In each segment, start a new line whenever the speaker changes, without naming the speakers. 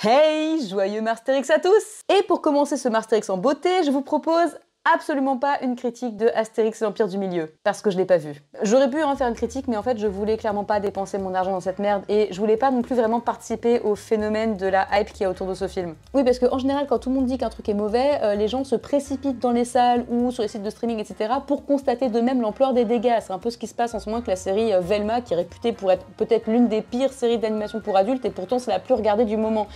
Hey, joyeux Marstérix à tous! Et pour commencer ce Marstérix en beauté, je vous propose absolument pas une critique de Astérix et l'Empire du Milieu, parce que je l'ai pas vu. J'aurais pu en faire une critique, mais en fait je voulais clairement pas dépenser mon argent dans cette merde, et je voulais pas non plus vraiment participer au phénomène de la hype qu'il y a autour de ce film. Oui, parce qu'en général, quand tout le monde dit qu'un truc est mauvais, les gens se précipitent dans les salles ou sur les sites de streaming, etc. pour constater d'eux-mêmes l'ampleur des dégâts. C'est un peu ce qui se passe en ce moment avec la série Velma, qui est réputée pour être peut-être l'une des pires séries d'animation pour adultes, et pourtant c'est la plus regardée du moment.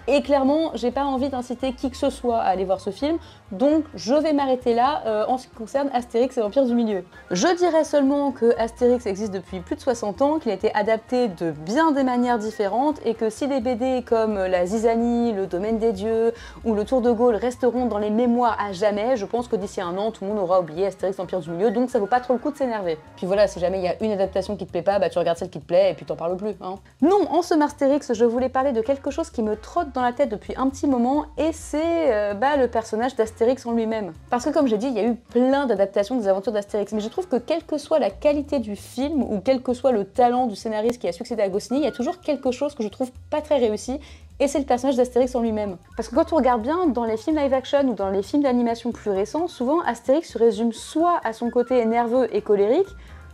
Et clairement, j'ai pas envie d'inciter qui que ce soit à aller voir ce film, donc je vais m'arrêter là en ce qui concerne Astérix et l'Empire du Milieu. Je dirais seulement que Astérix existe depuis plus de 60 ans, qu'il a été adapté de bien des manières différentes, et que si des BD comme La Zizanie, Le Domaine des Dieux ou Le Tour de Gaulle resteront dans les mémoires à jamais, je pense que d'ici un an, tout le monde aura oublié Astérix et l'Empire du Milieu, donc ça vaut pas trop le coup de s'énerver. Puis voilà, si jamais il y a une adaptation qui te plaît pas, bah tu regardes celle qui te plaît et puis t'en parles plus, hein. Non, en ce Marstérix, je voulais parler de quelque chose qui me trotte dans la tête depuis un petit moment, et c'est le personnage d'Astérix en lui-même. Parce que comme j'ai dit, il y a eu plein d'adaptations des aventures d'Astérix, mais je trouve que quelle que soit la qualité du film, ou quel que soit le talent du scénariste qui a succédé à Goscinny, il y a toujours quelque chose que je trouve pas très réussi, et c'est le personnage d'Astérix en lui-même. Parce que quand on regarde bien, dans les films live action ou dans les films d'animation plus récents, souvent Astérix se résume soit à son côté nerveux et colérique,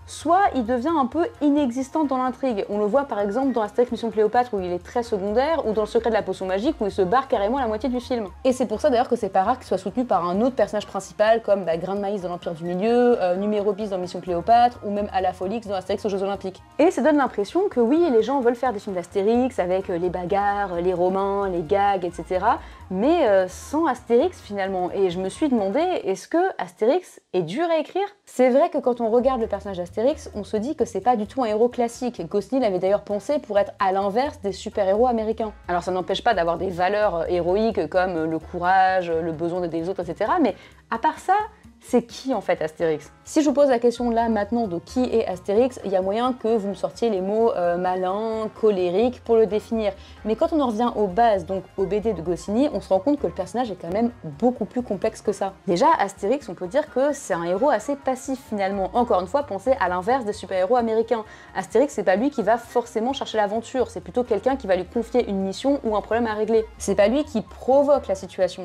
soit il devient un peu inexistant dans l'intrigue. On le voit par exemple dans Astérix Mission Cléopâtre où il est très secondaire, ou dans Le Secret de la Potion Magique où il se barre carrément à la moitié du film. Et c'est pour ça d'ailleurs que c'est pas rare qu'il soit soutenu par un autre personnage principal comme Grain de Maïs dans l'Empire du Milieu, Numéro Bis dans Mission Cléopâtre, ou même Alafolix dans Astérix aux Jeux Olympiques. Et ça donne l'impression que oui, les gens veulent faire des films d'Astérix avec les bagarres, les Romains, les gags, etc. mais sans Astérix finalement. Et je me suis demandé, est-ce que Astérix est dur à écrire? C'est vrai que quand on regarde le personnage d'Astérix, on se dit que c'est pas du tout un héros classique. Goscinny l'avait d'ailleurs pensé pour être à l'inverse des super-héros américains. Alors ça n'empêche pas d'avoir des valeurs héroïques comme le courage, le besoin d'aider les autres, etc. mais à part ça, c'est qui en fait Astérix? Si je vous pose la question là maintenant de qui est Astérix, il y a moyen que vous me sortiez les mots malin, colérique pour le définir. Mais quand on en revient aux bases, donc au BD de Goscinny, on se rend compte que le personnage est quand même beaucoup plus complexe que ça. Déjà, Astérix, on peut dire que c'est un héros assez passif finalement. Encore une fois, pensez à l'inverse des super-héros américains. Astérix, c'est pas lui qui va forcément chercher l'aventure, c'est plutôt quelqu'un qui va lui confier une mission ou un problème à régler. C'est pas lui qui provoque la situation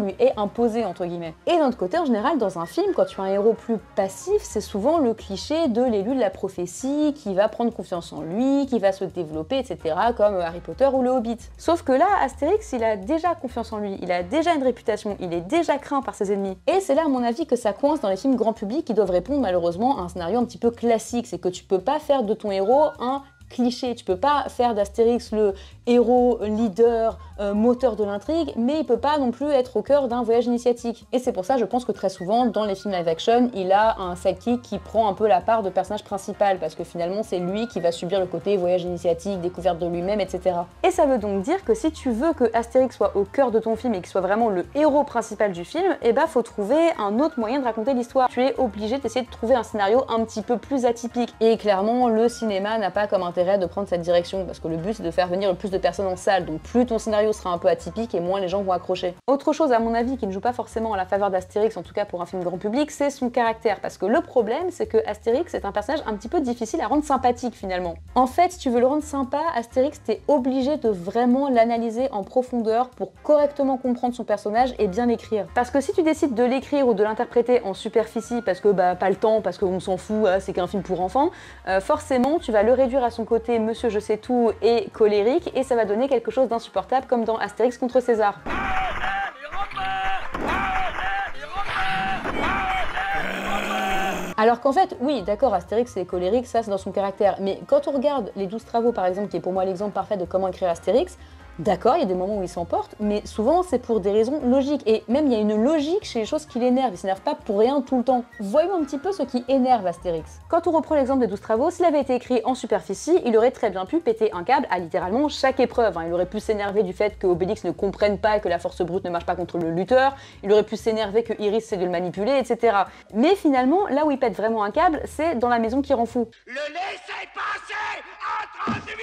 lui est imposée entre guillemets. Et d'un autre côté, en général, dans un film, quand tu as un héros plus passif, c'est souvent le cliché de l'élu de la prophétie qui va prendre confiance en lui, qui va se développer, etc. comme Harry Potter ou le Hobbit. Sauf que là, Astérix, il a déjà confiance en lui, il a déjà une réputation, il est déjà craint par ses ennemis. Et c'est là, à mon avis, que ça coince dans les films grand public qui doivent répondre malheureusement à un scénario un petit peu classique. C'est que tu peux pas faire de ton héros un cliché, tu peux pas faire d'Astérix le héros, leader, moteur de l'intrigue, mais il peut pas non plus être au cœur d'un voyage initiatique. Et c'est pour ça, je pense que très souvent, dans les films live action, il a un sidekick qui prend un peu la part de personnage principal, parce que finalement, c'est lui qui va subir le côté voyage initiatique, découverte de lui-même, etc. Et ça veut donc dire que si tu veux que Astérix soit au cœur de ton film et qu'il soit vraiment le héros principal du film, eh ben faut trouver un autre moyen de raconter l'histoire. Tu es obligé d'essayer de trouver un scénario un petit peu plus atypique. Et clairement, le cinéma n'a pas comme intérêt de prendre cette direction, parce que le but c'est de faire venir le plus de personnes en salle, donc plus ton scénario sera un peu atypique et moins les gens vont accrocher. Autre chose à mon avis qui ne joue pas forcément à la faveur d'Astérix, en tout cas pour un film grand public, c'est son caractère, parce que le problème c'est que Astérix est un personnage un petit peu difficile à rendre sympathique finalement. En fait, si tu veux le rendre sympa, Astérix t'es obligé de vraiment l'analyser en profondeur pour correctement comprendre son personnage et bien l'écrire. Parce que si tu décides de l'écrire ou de l'interpréter en superficie parce que pas le temps, parce qu'on s'en fout, c'est qu'un film pour enfants, forcément tu vas le réduire à son côté Monsieur je sais tout et colérique, et ça va donner quelque chose d'insupportable comme dans Astérix contre César. Alors qu'en fait, oui, d'accord, Astérix c'est colérique, ça c'est dans son caractère, mais quand on regarde Les 12 Travaux par exemple, qui est pour moi l'exemple parfait de comment écrire Astérix, d'accord, il y a des moments où il s'emporte, mais souvent c'est pour des raisons logiques. Et même il y a une logique chez les choses qui l'énervent, il s'énerve pas pour rien tout le temps. Voyons un petit peu ce qui énerve Astérix. Quand on reprend l'exemple des 12 Travaux, s'il avait été écrit en superficie, il aurait très bien pu péter un câble à littéralement chaque épreuve. Il aurait pu s'énerver du fait que Obélix ne comprenne pas que la force brute ne marche pas contre le lutteur, il aurait pu s'énerver que Iris sait de le manipuler, etc. Mais finalement, là où il pète vraiment un câble, c'est dans La Maison qui rend fou.
Le laissez passer en 38.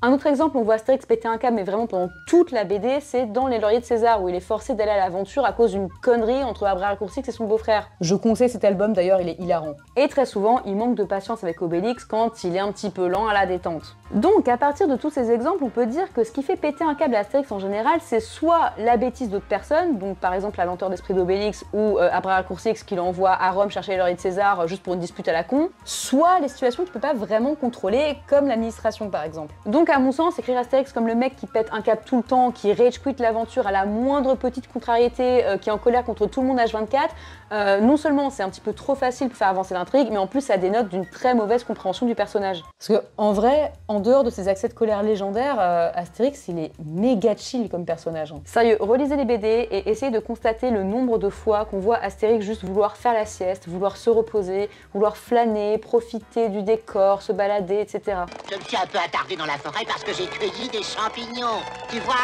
Un autre exemple, on voit Astérix péter un câble, mais vraiment pendant toute la BD, c'est dans Les Lauriers de César, où il est forcé d'aller à l'aventure à cause d'une connerie entre Abracurcix et son beau-frère. Je conseille cet album d'ailleurs, il est hilarant. Et très souvent, il manque de patience avec Obélix quand il est un petit peu lent à la détente. Donc à partir de tous ces exemples, on peut dire que ce qui fait péter un câble à Astérix en général, c'est soit la bêtise d'autres personnes, donc par exemple la lenteur d'esprit d'Obélix ou Abracurcix qui l'envoie à Rome chercher les Lauriers de César juste pour une dispute à la con, soit les situations qu'il peut pas vraiment contrôler, comme l'administration par exemple. Donc à mon sens, écrire Astérix comme le mec qui pète un câble tout le temps, qui rage quit l'aventure à la moindre petite contrariété, qui est en colère contre tout le monde H24, non seulement c'est un petit peu trop facile pour faire avancer l'intrigue, mais en plus ça dénote d'une très mauvaise compréhension du personnage. Parce que en vrai, en dehors de ses accès de colère légendaires, Astérix il est méga chill comme personnage. Sérieux, relisez les BD et essayez de constater le nombre de fois qu'on voit Astérix juste vouloir faire la sieste, vouloir se reposer, vouloir flâner, profiter du décor, se balader, etc.
Je me suis un peu attardé dans la forêt parce que j'ai cueilli des champignons, tu vois?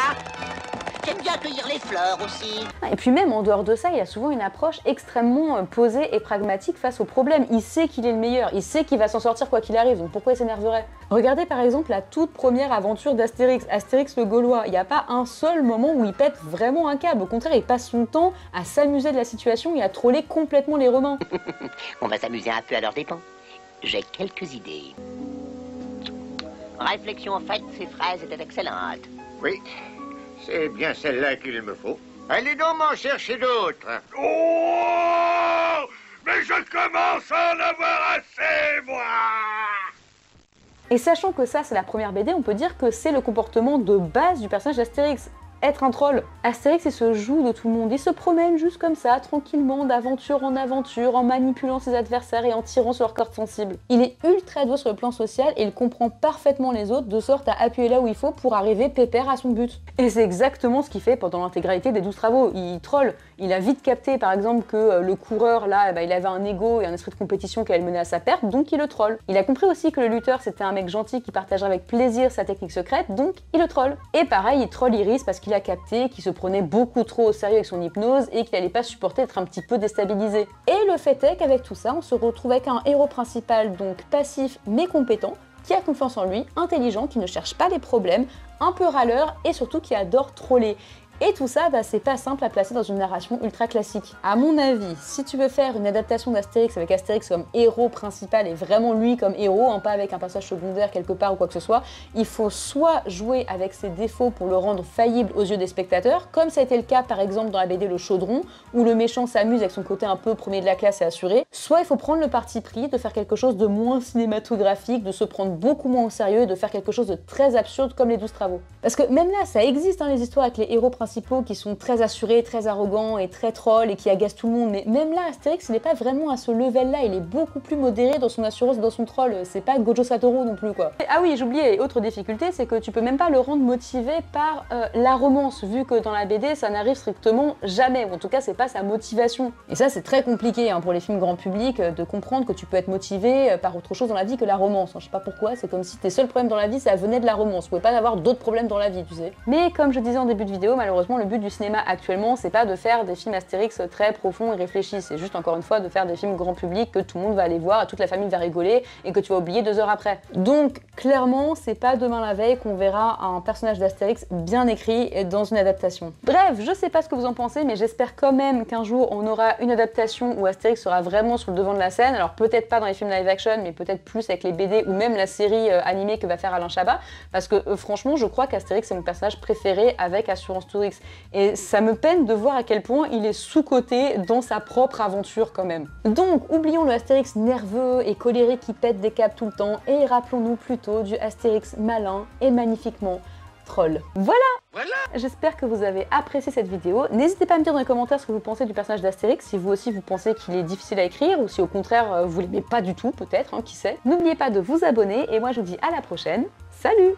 J'aime bien cueillir les fleurs aussi.
Et puis même en dehors de ça, il a souvent une approche extrêmement posée et pragmatique face aux problèmes. Il sait qu'il est le meilleur, il sait qu'il va s'en sortir quoi qu'il arrive, donc pourquoi il s'énerverait? Regardez par exemple la toute première aventure d'Astérix, Astérix le Gaulois. Il n'y a pas un seul moment où il pète vraiment un câble. Au contraire, il passe son temps à s'amuser de la situation et à troller complètement les Romains.
On va s'amuser un peu à leurs dépens. J'ai quelques idées. Réflexion faite, ces fraises étaient excellentes.
Oui, c'est bien celle-là qu'il me faut. Allez donc m'en chercher d'autres. Oh! Mais je commence à en avoir assez, moi!
Et sachant que ça, c'est la première BD, on peut dire que c'est le comportement de base du personnage d'Astérix. Être un troll. Astérix, il se joue de tout le monde, il se promène juste comme ça, tranquillement, d'aventure en aventure, en manipulant ses adversaires et en tirant sur leur corde sensible. Il est ultra doué sur le plan social et il comprend parfaitement les autres, de sorte à appuyer là où il faut pour arriver pépère à son but. Et c'est exactement ce qu'il fait pendant l'intégralité des 12 travaux. Il troll. Il a vite capté, par exemple, que le coureur, là, il avait un ego et un esprit de compétition qui allait le mener à sa perte, donc il le troll. Il a compris aussi que le lutteur, c'était un mec gentil qui partagerait avec plaisir sa technique secrète, donc il le troll. Et pareil, il troll Iris parce qu'il a capté qu'il se prenait beaucoup trop au sérieux avec son hypnose et qu'il n'allait pas supporter d'être un petit peu déstabilisé. Et le fait est qu'avec tout ça, on se retrouve avec un héros principal, donc passif mais compétent, qui a confiance en lui, intelligent, qui ne cherche pas les problèmes, un peu râleur et surtout qui adore troller. Et tout ça, c'est pas simple à placer dans une narration ultra classique. À mon avis, si tu veux faire une adaptation d'Astérix avec Astérix comme héros principal et vraiment lui comme héros, pas avec un personnage secondaire quelque part ou quoi que ce soit, il faut soit jouer avec ses défauts pour le rendre faillible aux yeux des spectateurs, comme ça a été le cas par exemple dans la BD Le Chaudron, où le méchant s'amuse avec son côté un peu premier de la classe et assuré, soit il faut prendre le parti pris de faire quelque chose de moins cinématographique, de se prendre beaucoup moins au sérieux et de faire quelque chose de très absurde comme les 12 travaux. Parce que même là, ça existe les histoires avec les héros principaux qui sont très assurés, très arrogants et très trolls et qui agacent tout le monde, mais même là, Astérix, il n'est pas vraiment à ce level-là, il est beaucoup plus modéré dans son assurance et dans son troll, c'est pas Gojo Satoru non plus, quoi. Ah oui, j'oubliais, autre difficulté, c'est que tu peux même pas le rendre motivé par la romance, vu que dans la BD, ça n'arrive strictement jamais, ou en tout cas, c'est pas sa motivation. Et ça, c'est très compliqué pour les films grand public, de comprendre que tu peux être motivé par autre chose dans la vie que la romance. Je sais pas pourquoi, c'est comme si tes seuls problèmes dans la vie, ça venait de la romance, tu pouvais pas avoir d'autres problèmes dans la vie, tu sais. Mais comme je disais en début de vidéo, malheureusement, le but du cinéma actuellement, c'est pas de faire des films Astérix très profonds et réfléchis, c'est juste encore une fois de faire des films grand public que tout le monde va aller voir, toute la famille va rigoler et que tu vas oublier 2 heures après. Donc clairement, c'est pas demain la veille qu'on verra un personnage d'Astérix bien écrit dans une adaptation. Bref, je sais pas ce que vous en pensez, mais j'espère quand même qu'un jour on aura une adaptation où Astérix sera vraiment sur le devant de la scène, alors peut-être pas dans les films live action, mais peut-être plus avec les BD ou même la série animée que va faire Alain Chabat, parce que franchement, je crois qu'Astérix c'est mon personnage préféré avec Assurance Tourix. Et ça me peine de voir à quel point il est sous-coté dans sa propre aventure quand même. Donc, oublions le Astérix nerveux et colérique qui pète des câbles tout le temps et rappelons-nous plutôt du Astérix malin et magnifiquement troll. Voilà! J'espère que vous avez apprécié cette vidéo. N'hésitez pas à me dire dans les commentaires ce que vous pensez du personnage d'Astérix, si vous aussi vous pensez qu'il est difficile à écrire ou si au contraire vous l'aimez pas du tout peut-être, qui sait. N'oubliez pas de vous abonner et moi je vous dis à la prochaine. Salut!